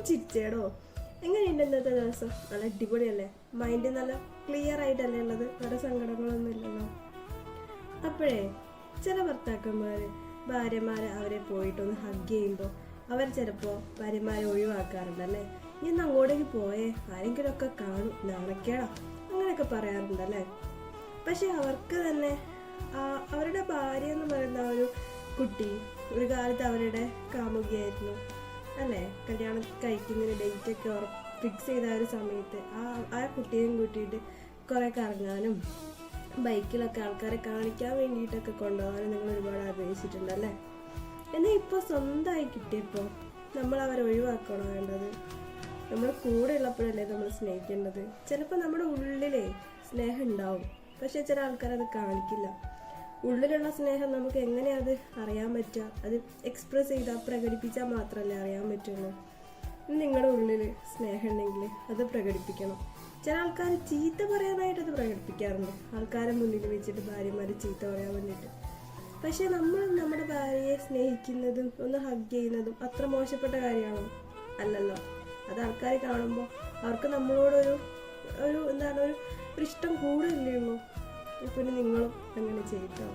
ചിരിച്ചേടോ. എങ്ങനെയുണ്ട് ഇന്നത്തെ ദിവസം? നല്ല അടിപൊളിയല്ലേ? മൈൻഡ് നല്ല ക്ലിയർ ആയിട്ടല്ലേ ഉള്ളത്? വേറെ സങ്കടങ്ങളൊന്നും ഇല്ലല്ലോ. അപ്പോഴേ ചില ഭർത്താക്കന്മാര് ഭാര്യമാരെ അവരെ പോയിട്ടൊന്ന് ഹഗ് ചെയ്യുമ്പോൾ അവർ ചിലപ്പോൾ ഭാര്യമാരെ ഒഴിവാക്കാറുണ്ടല്ലേ. നീ ഒന്ന് അങ്ങോട്ടേക്ക് പോയേ, ആരെങ്കിലും ഒക്കെ കാണും, നാണക്കേടാ, അങ്ങനെയൊക്കെ പറയാറുണ്ടല്ലേ. പക്ഷെ അവർക്ക് തന്നെ അവരുടെ ഭാര്യ എന്ന് പറയുന്ന ഒരു കുട്ടി ഒരു കാലത്ത് അവരുടെ കാമുകിയായിരുന്നു അല്ലേ. കല്യാണം കഴിക്കുന്നതിന് ഡേറ്റൊക്കെ ഫിക്സ് ചെയ്ത ഒരു സമയത്ത് ആ കുട്ടിയെയും കൂട്ടിയിട്ട് കുറേ കറങ്ങാനും ബൈക്കിലൊക്കെ ആൾക്കാരെ കാണിക്കാൻ വേണ്ടിയിട്ടൊക്കെ കൊണ്ടുപോകാനും നിങ്ങൾ ഒരുപാട് ആഗ്രഹിച്ചിട്ടുണ്ടല്ലേ. എന്നാൽ ഇപ്പോൾ സ്വന്തമായി കിട്ടിയപ്പോൾ നമ്മൾ അവരെ ഒഴിവാക്കണോ വേണ്ടത്? നമ്മൾ കൂടെ ഉള്ളപ്പോഴല്ലേ നമ്മൾ സ്നേഹിക്കേണ്ടത്. ചിലപ്പോൾ നമ്മുടെ ഉള്ളിലേ സ്നേഹം ഉണ്ടാവും, പക്ഷെ ചില ആൾക്കാരത് കാണിക്കില്ല. ഉള്ളിലുള്ള സ്നേഹം നമുക്ക് എങ്ങനെയാ അത് അറിയാൻ പറ്റുക? അത് എക്സ്പ്രസ് ചെയ്താൽ പ്രകടിപ്പിച്ചാൽ മാത്രമല്ലേ അറിയാൻ പറ്റുള്ളൂ. നിങ്ങളുടെ ഉള്ളിൽ സ്നേഹം ഉണ്ടെങ്കിൽ അത് പ്രകടിപ്പിക്കണം. ചില ആൾക്കാർ ചീത്ത പറയാനായിട്ട് അത് പ്രകടിപ്പിക്കാറുണ്ട്, ആൾക്കാരെ മുന്നിൽ വെച്ചിട്ട് ഭാര്യമാർ ചീത്ത പറയാൻ വേണ്ടിയിട്ട്. പക്ഷെ നമ്മൾ നമ്മുടെ ഭാര്യയെ സ്നേഹിക്കുന്നതും ഒന്ന് ഹഗ് ചെയ്യുന്നതും അത്ര മോശപ്പെട്ട കാര്യമാണോ? അല്ലല്ലോ. അത് ആൾക്കാർ കാണുമ്പോൾ അവർക്ക് നമ്മളോടൊരു ഒരു ഇഷ്ടം കൂടുതലേ ഉള്ളൂ. പിന്നെ നിങ്ങളും അങ്ങനെ ചെയ്തോ.